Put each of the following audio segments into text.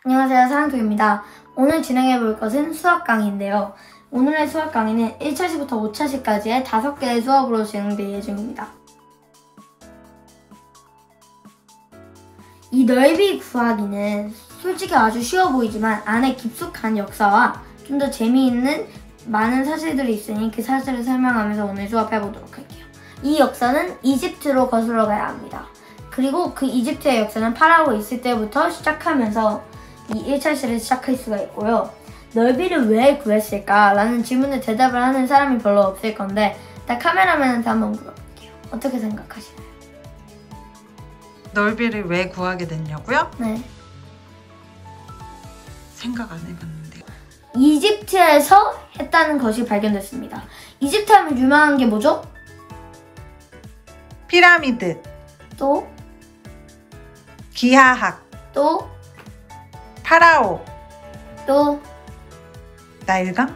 안녕하세요, 사랑토입니다. 오늘 진행해볼 것은 수학 강의인데요. 오늘의 수학 강의는 1차시부터 5차시까지의 5개의 수업으로 진행될 예정입니다. 이 넓이 구하기는 솔직히 아주 쉬워 보이지만 안에 깊숙한 역사와 좀 더 재미있는 많은 사실들이 있으니 그 사실을 설명하면서 오늘 수업해보도록 할게요. 이 역사는 이집트로 거슬러 가야 합니다. 그리고 그 이집트의 역사는 파라오 있을 때부터 시작하면서 이 1차시를 시작할 수가 있고요. 넓이를 왜 구했을까? 라는 질문에 대답을 하는 사람이 별로 없을 건데 일단 카메라맨한테 한번 물어볼게요. 어떻게 생각하시나요? 넓이를 왜 구하게 됐냐고요? 네. 생각 안 해봤는데요. 이집트에서 했다는 것이 발견됐습니다. 이집트 하면 유명한 게 뭐죠? 피라미드, 또 기하학, 또 파라오, 또 나일강?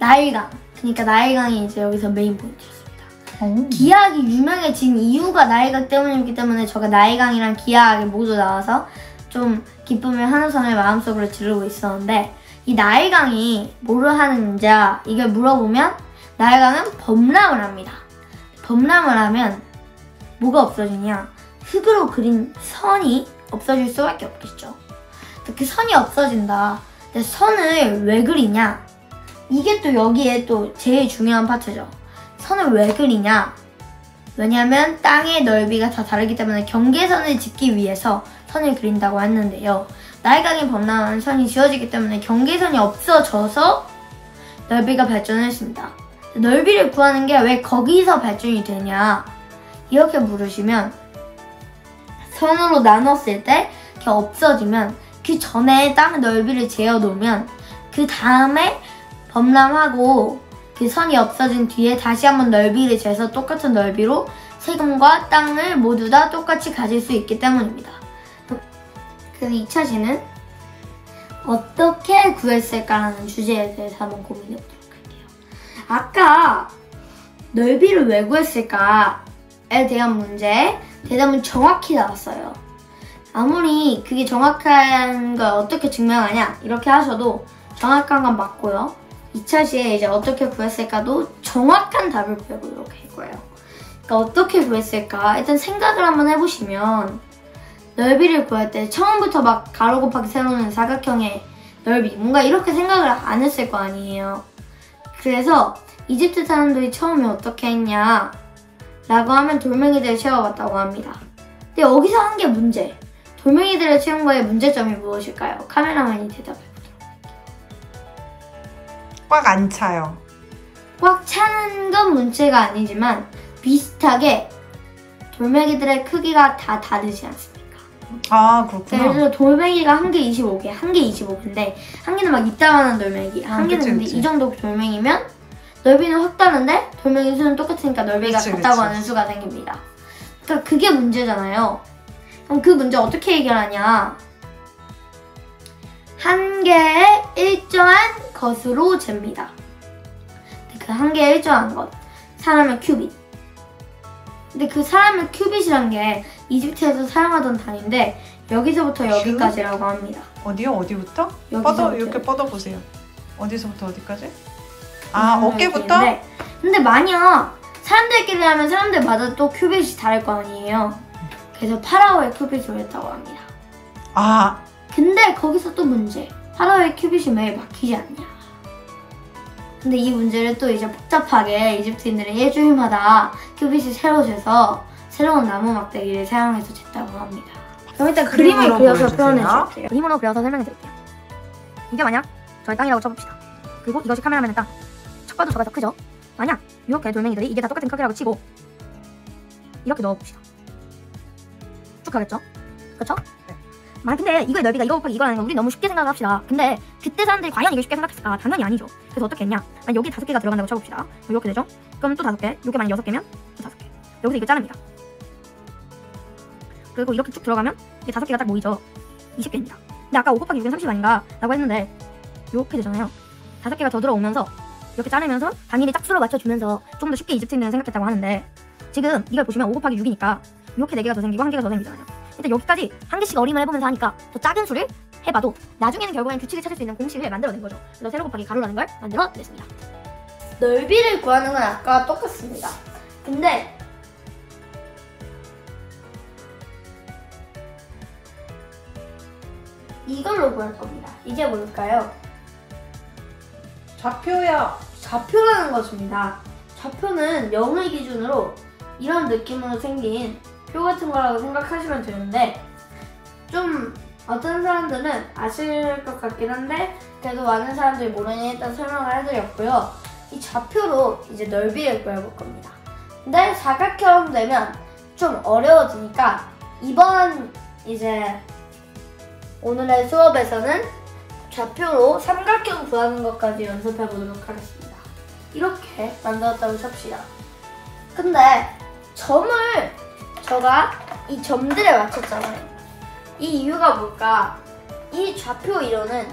나일강. 그러니까 나일강이 이제 여기서 메인 포인트였습니다. 오. 기하학이 유명해진 이유가 나일강 때문이기 때문에 제가 나일강이랑 기하학이 모두 나와서 좀 기쁨의 한우성을 마음속으로 지르고 있었는데 이 나일강이 뭐를 하는지 이걸 물어보면 나일강은 범람을 합니다. 범람을 하면 뭐가 없어지냐? 흙으로 그린 선이 없어질 수밖에 없겠죠. 그 선이 없어진다. 근데 선을 왜 그리냐? 이게 또 여기에 또 제일 중요한 파트죠. 선을 왜 그리냐? 왜냐하면 땅의 넓이가 다 다르기 때문에 경계선을 짓기 위해서 선을 그린다고 했는데요. 나일강이 범람한 선이 지어지기 때문에 경계선이 없어져서 넓이가 발전을 했습니다. 넓이를 구하는 게 왜 거기서 발전이 되냐? 이렇게 물으시면 선으로 나눴을 때 이렇게 없어지면 그 전에 땅 넓이를 재어놓으면 그 다음에 범람하고 그 선이 없어진 뒤에 다시 한번 넓이를 재서 똑같은 넓이로 세금과 땅을 모두 다 똑같이 가질 수 있기 때문입니다. 그래서 2차시는 어떻게 구했을까라는 주제에 대해서 한번 고민해보도록 할게요. 아까 넓이를 왜 구했을까에 대한 문제 대답은 정확히 나왔어요. 아무리 그게 정확한 걸 어떻게 증명하냐 이렇게 하셔도 정확한 건 맞고요. 2차시에 이제 어떻게 구했을까도 정확한 답을 배우도록 할 거예요. 그러니까 어떻게 구했을까? 일단 생각을 한번 해보시면 넓이를 구할 때 처음부터 막 가로 곱하기 세로는 사각형의 넓이 뭔가 이렇게 생각을 안 했을 거 아니에요. 그래서 이집트 사람들이 처음에 어떻게 했냐 라고 하면 돌멩이들을 채워봤다고 합니다. 근데 여기서 한 게 문제. 돌멩이들을 채운 거의 문제점이 무엇일까요? 카메라맨이 대답해보도록 할게요. 꽉 안 차요. 꽉 차는 건 문제가 아니지만 비슷하게 돌멩이들의 크기가 다 다르지 않습니까? 아, 그렇구나. 예를 들어 돌멩이가 한 개 25개, 한 개 25개인데 한 개는 막 이따만한 돌멩이, 한 개는 근데 이 정도 돌멩이면 넓이는 확 다른데 돌멩이 수는 똑같으니까 넓이가 같다고 하는 수가 생깁니다. 그러니까 그게 문제잖아요. 그럼 그 문제 어떻게 해결하냐? 한 개의 일정한 것으로 잽니다. 그 한 개의 일정한 것, 사람의 큐빗. 근데 그 사람의 큐빗이란 게 이집트에서 사용하던 단위인데 여기서부터 여기까지라고 합니다. 어디요? 어디부터? 여기서부터 이렇게 뻗어보세요. 어디서부터 어디까지? 아, 어깨부터? 근데 만약 사람들끼리 하면 사람들마다 또 큐빗이 다를 거 아니에요. 그래서 파라오의 큐빗을 했다고 합니다. 아. 근데 거기서 또 문제. 파라오의 큐빗이 왜 막히지 않냐. 근데 이 문제를 또 이제 복잡하게 이집트인들은 일주일마다 큐빗이 새로 재서 새로운 나무 막대기를 사용해서 쟀다고 합니다. 그럼 일단 그림을 그려서 표현해 줄게요. 그림으로 그려서 설명해 드릴게요. 이게 만약 저의 땅이라고 쳐봅시다. 그리고 이것이 카메라맨의 땅. 첫 봐도 저가 더 크죠? 만약 이렇게 돌멩이들이 이게 다 똑같은 크기라고 치고 이렇게 넣어봅시다. 쭉 가겠죠? 그렇죠? 네. 근데 이거의 넓이가 이거 곱하기 이거라는 건 우리 너무 쉽게 생각을 합시다. 근데 그때 사람들이 과연 이걸 쉽게 생각했을까? 당연히 아니죠. 그래서 어떻게 했냐? 여기 5개가 들어간다고 쳐봅시다. 이렇게 되죠? 그럼 또 5개. 이게 만약 6개면 또 5개. 여기서 이거 자릅니다. 그리고 이렇게 쭉 들어가면 이게 5개가 딱 모이죠. 20개입니다. 근데 아까 5 곱하기 6은 30 아닌가? 라고 했는데 이렇게 되잖아요. 5개가 더 들어오면서 이렇게 자르면서 단위를 짝수로 맞춰주면서 좀 더 쉽게 이집트인들은 생각했다고 하는데 지금 이걸 보시면 5 곱하기 6이니까 이렇게 4개가 더 생기고 1개가 더 생기잖아요. 일단 여기까지 한 개씩 어림을 해보면서 하니까 더 작은 수를 해봐도 나중에는 결국엔 규칙을 찾을 수 있는 공식을 만들어낸 거죠. 그래서 세로 곱하기 가로라는 걸 만들어냈습니다. 넓이를 구하는 건 아까와 똑같습니다. 근데 이걸로 구할 겁니다. 이게 뭘까요? 좌표야. 좌표라는 것입니다. 좌표는 0을 기준으로 이런 느낌으로 생긴 표 같은 거라고 생각하시면 되는데, 좀 어떤 사람들은 아실 것 같긴 한데 그래도 많은 사람들이 모르니 일단 설명을 해드렸고요. 이 좌표로 이제 넓이를 구해볼 겁니다. 근데 사각형 되면 좀 어려워지니까 이번 이제 오늘의 수업에서는 좌표로 삼각형 구하는 것까지 연습해 보도록 하겠습니다. 이렇게 만들었다고 칩시다. 근데 제가 이 점들에 맞췄잖아요. 이 이유가 뭘까? 이 좌표 이론은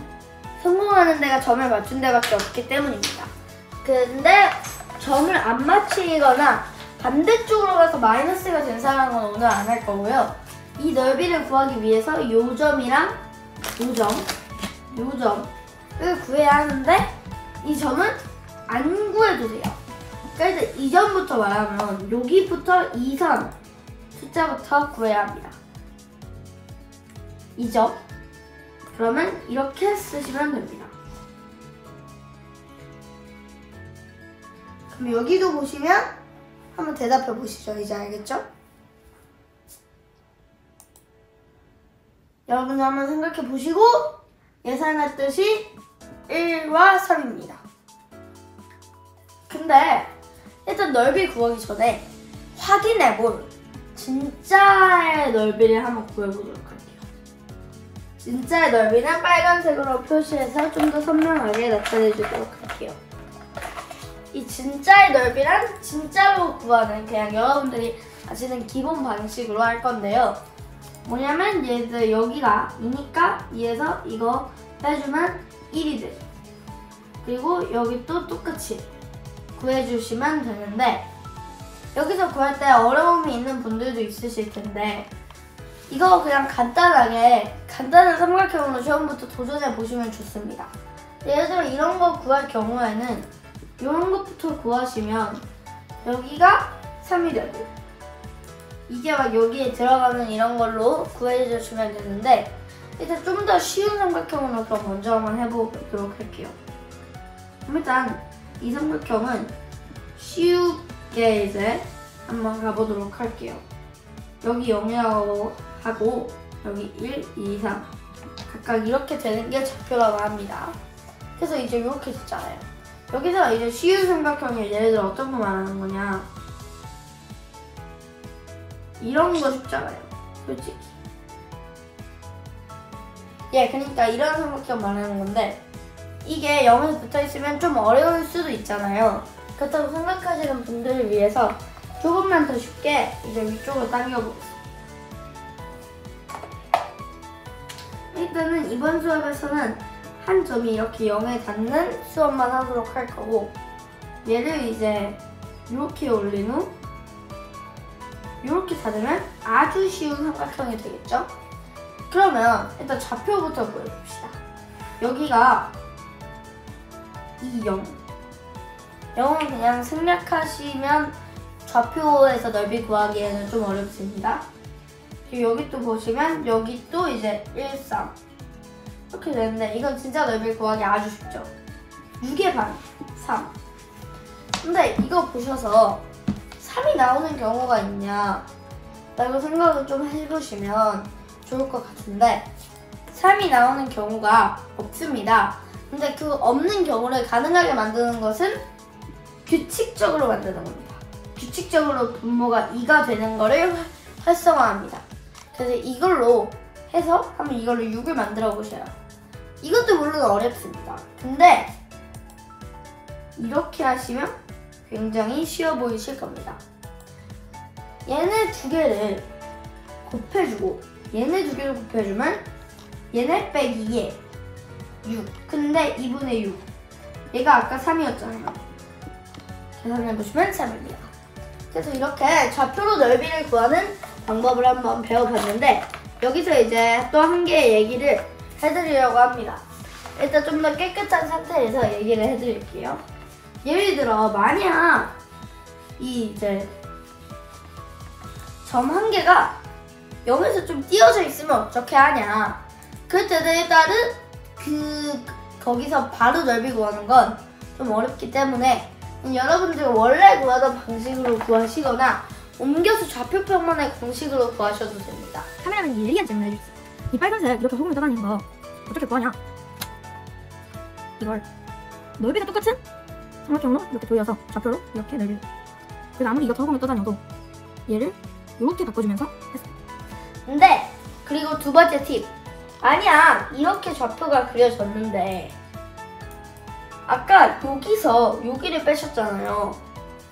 성공하는 데가 점을 맞춘 데밖에 없기 때문입니다. 근데 점을 안 맞추거나 반대쪽으로 가서 마이너스가 된 사람은 오늘 안 할 거고요. 이 넓이를 구하기 위해서 요 점이랑 요 점을 구해야 하는데 이 점은 안 구해도 돼요. 그래서 이 점부터 말하면 여기부터 2선 숫자부터 구해야 합니다. 이 점. 그러면 이렇게 쓰시면 됩니다. 그럼 여기도 보시면 한번 대답해 보시죠. 이제 알겠죠? 여러분도 한번 생각해 보시고 예상했듯이 1과 3입니다. 근데 일단 넓이 구하기 전에 확인해 볼 진짜의 넓이를 한번 구해보도록 할게요. 진짜의 넓이는 빨간색으로 표시해서 좀 더 선명하게 나타내주도록 할게요. 이 진짜의 넓이란 진짜로 구하는 그냥 여러분들이 아시는 기본 방식으로 할 건데요. 뭐냐면 얘들 여기가 2니까 2에서 이거 빼주면 1이 되죠. 그리고 여기 또 똑같이 구해주시면 되는데, 여기서 구할 때 어려움이 있는 분들도 있으실 텐데 이거 그냥 간단한 삼각형으로 처음부터 도전해 보시면 좋습니다. 예를 들어 이런 거 구할 경우에는 이런 것부터 구하시면 여기가 3이 되고 이게 막 여기에 들어가는 이런 걸로 구해주시면 되는데, 일단 좀 더 쉬운 삼각형으로 그럼 먼저 한번 해보도록 할게요. 일단 이 삼각형은 쉽게 이제 한번 가보도록 할게요. 여기 0이라고 하고 여기 1, 2, 3 각각 이렇게 되는 게 좌표라고 합니다. 그래서 이제 이렇게 됐잖아요. 여기서 이제 쉬운 삼각형이 예를 들어 어떤 거 말하는 거냐, 이런 거 쉽잖아요, 솔직히. 그러니까 이런 삼각형 말하는 건데 이게 0에서 붙어있으면 좀 어려울 수도 있잖아요. 그렇다고 생각하시는 분들을 위해서 조금만 더 쉽게 이제 위쪽으로 당겨보겠습니다. 일단은 이번 수업에서는 한 점이 이렇게 0에 닿는 수업만 하도록 할 거고, 얘를 이제 이렇게 올린 후 이렇게 닫으면 아주 쉬운 삼각형이 되겠죠? 그러면 일단 좌표부터 보여봅시다. 여기가 이 0. 0은 그냥 생략하시면 좌표에서 넓이 구하기에는 좀 어렵습니다. 그리고 여기 또 보시면 여기 또 이제 1, 3 이렇게 되는데 이건 진짜 넓이 구하기 아주 쉽죠. 6의 반, 3. 근데 이거 보셔서 3이 나오는 경우가 있냐 라고 생각을 좀 해보시면 좋을 것 같은데 3이 나오는 경우가 없습니다. 근데 그 없는 경우를 가능하게 만드는 것은 규칙적으로 만드는 겁니다. 규칙적으로 분모가 2가 되는 거를 활성화합니다. 그래서 이걸로 해서 한번 이걸로 6을 만들어 보셔요. 이것도 물론 어렵습니다. 근데 이렇게 하시면 굉장히 쉬워 보이실 겁니다. 얘네 두 개를 곱해주고 얘네 두 개를 곱해주면 얘네 빼기 2에 6. 근데 2분의 6. 얘가 아까 3이었잖아요. 계산해보시면 3입니다. 그래서 이렇게 좌표로 넓이를 구하는 방법을 한번 배워봤는데, 여기서 이제 또 한 개의 얘기를 해드리려고 합니다. 일단 좀 더 깨끗한 상태에서 얘기를 해드릴게요. 예를 들어 만약 이 이제 점 한 개가 여기서 좀 띄어져 있으면 어떻게 하냐. 그럴 때는 일단은 거기서 바로 넓이 구하는 건 좀 어렵기 때문에 여러분들이 원래 구하던 방식으로 구하시거나 옮겨서 좌표평면의 공식으로 구하셔도 됩니다. 카메라는 이 예리한 질문을 해주세요. 이 빨간색 이렇게 소금을 떠다니는 거 어떻게 구하냐? 이걸 넓이가 똑같은 삼각형으로 이렇게 돌려서 좌표로 이렇게 넓이. 그래서 아무리 이렇게 소금을 떠다녀도 얘를 이렇게 바꿔주면서 했어요. 근데 그리고 두 번째 팁. 만약 이렇게 좌표가 그려졌는데 아까 여기서 여기를 빼셨잖아요.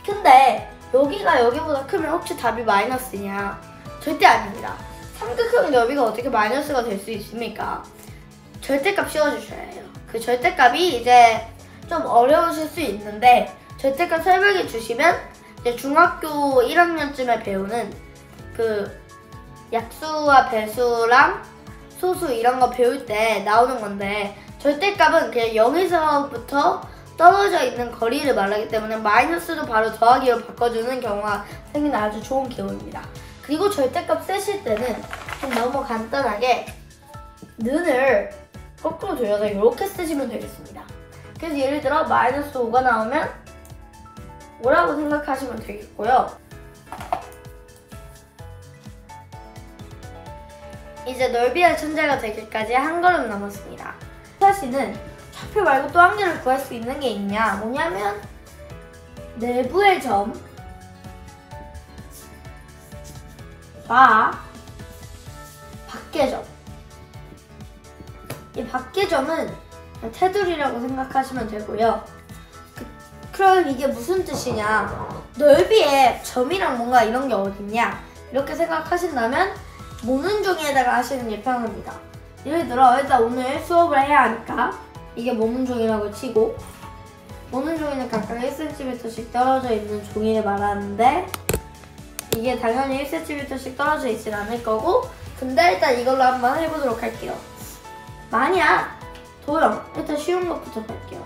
근데 여기가 여기보다 크면 혹시 답이 마이너스냐? 절대 아닙니다. 삼각형 넓이가 어떻게 마이너스가 될 수 있습니까? 절대값 씌워주셔야 해요. 그 절대값이 이제 좀 어려우실 수 있는데 절대값 설명해 주시면 이제 중학교 1학년쯤에 배우는 그 약수와 배수랑 소수 이런 거 배울 때 나오는 건데 절대값은 그냥 0에서부터 떨어져 있는 거리를 말하기 때문에 마이너스도 바로 더하기로 바꿔주는 경우가 생기는 아주 좋은 기호입니다. 그리고 절대값 쓰실 때는 좀 너무 간단하게 는을 거꾸로 돌려서 이렇게 쓰시면 되겠습니다. 그래서 예를 들어 마이너스 5가 나오면 5라고 생각하시면 되겠고요. 이제 넓이의 천재가 되기까지 한 걸음 남았습니다. 사실은 좌표 말고 또 한 개를 구할 수 있는 게 있냐? 뭐냐면 내부의 점과 밖의 점. 이 밖의 점은 테두리라고 생각하시면 되고요. 그럼 이게 무슨 뜻이냐? 넓이에 점이랑 뭔가 이런 게 어딨냐? 이렇게 생각하신다면 모는 종이에다가 하시는 게 편합니다. 예를 들어 일단 오늘 수업을 해야 하니까 이게 모는 종이라고 치고 모는 종이는 각각 1cm씩 떨어져 있는 종이를 말하는데 이게 당연히 1cm씩 떨어져 있진 않을 거고 근데 일단 이걸로 한번 해보도록 할게요. 만약 도형, 일단 쉬운 것부터 볼게요.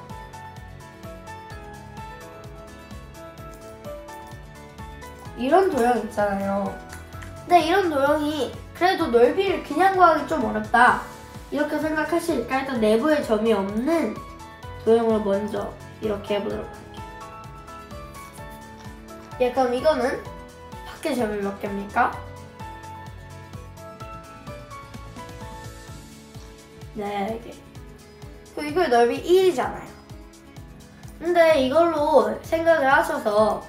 이런 도형 있잖아요. 근데 이런 도형이 그래도 넓이를 그냥 구하기 좀 어렵다 이렇게 생각하시니까 일단 내부에 점이 없는 도형을 먼저 이렇게 해보도록 할게요. 예, 그럼 이거는 밖에 점이 몇 개입니까? 4개. 그리고 이걸 넓이 1이잖아요. 근데 이걸로 생각을 하셔서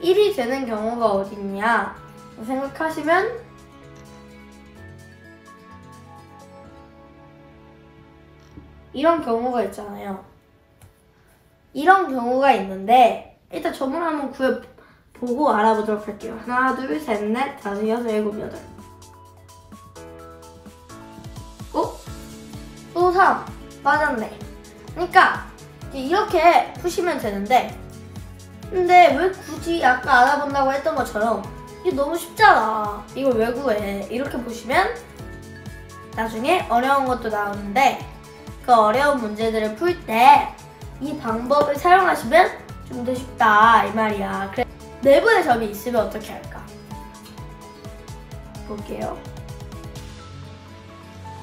1이 되는 경우가 어딨냐 생각하시면 이런 경우가 있잖아요. 이런 경우가 있는데 일단 점을 한번 보고 알아보도록 할게요. 하나, 둘, 셋, 넷, 다섯, 여섯, 일곱, 여덟. 또 3. 맞았네. 그러니까 이렇게 푸시면 되는데 근데 왜 굳이 아까 알아본다고 했던 것처럼 이게 너무 쉽잖아. 이걸 왜 구해? 이렇게 보시면 나중에 어려운 것도 나오는데 그 어려운 문제들을 풀 때 이 방법을 사용하시면 좀 더 쉽다 이 말이야. 그래 내부에 점이 있으면 어떻게 할까? 볼게요.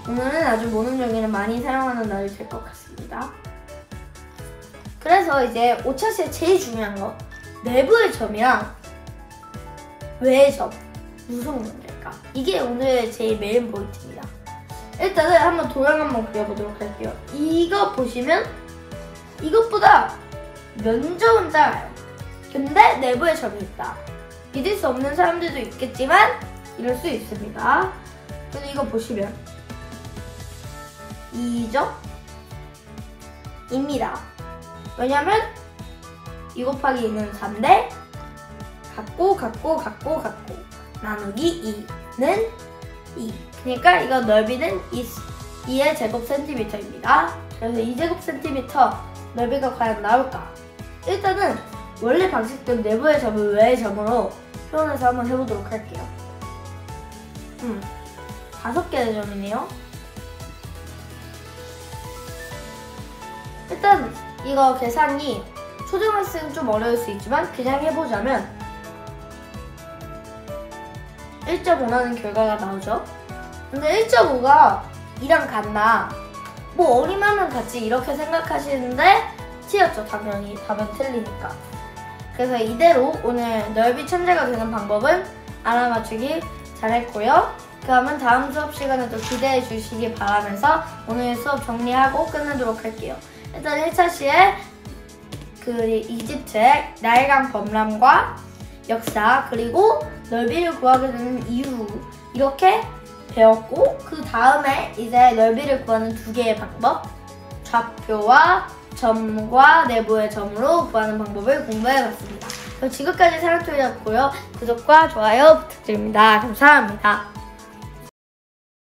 오늘은 아주 모는 종이를 많이 사용하는 날이 될 것 같습니다. 그래서 이제 오차시에 제일 중요한 거 내부의 점이랑 외의 점 무슨 관계일까? 이게 오늘의 제일 메인 포인트입니다. 일단은 한번 도형 한번 그려보도록 할게요. 이거 보시면 이것보다 면적은 작아요. 근데 내부에 점이 있다. 믿을 수 없는 사람들도 있겠지만 이럴 수 있습니다. 그래서 이거 보시면 2점입니다. 왜냐면 2 곱하기 2는 4인데 같고 나누기 2는 2. 그러니까 이거 넓이는 2의 제곱 센티미터입니다. 그래서 2제곱 센티미터 넓이가 과연 나올까? 일단은 원래 방식대로 내부의 점을 외의 점으로 표현해서 한번 해보도록 할게요. 5개의 점이네요. 일단 이거 계산이 초등학생은 좀 어려울 수 있지만 그냥 해보자면 1.5라는 결과가 나오죠. 근데 1.5가 2랑 같나? 뭐 어림하면 같지 이렇게 생각하시는데 T였죠. 당연히 답은 틀리니까. 그래서 이대로 오늘 넓이 천재가 되는 방법은 알아맞추기 잘했고요. 그러면 다음 수업 시간에도 기대해 주시기 바라면서 오늘 수업 정리하고 끝내도록 할게요. 일단 1차 시에 그 이집트의 나일강 범람과 역사 그리고 넓이를 구하게 되는 이유 이렇게 배웠고 그 다음에 이제 넓이를 구하는 두 개의 방법 좌표와 점과 내부의 점으로 구하는 방법을 공부해봤습니다. 그럼 지금까지 사랑토리였고요. 구독과 좋아요 부탁드립니다. 감사합니다.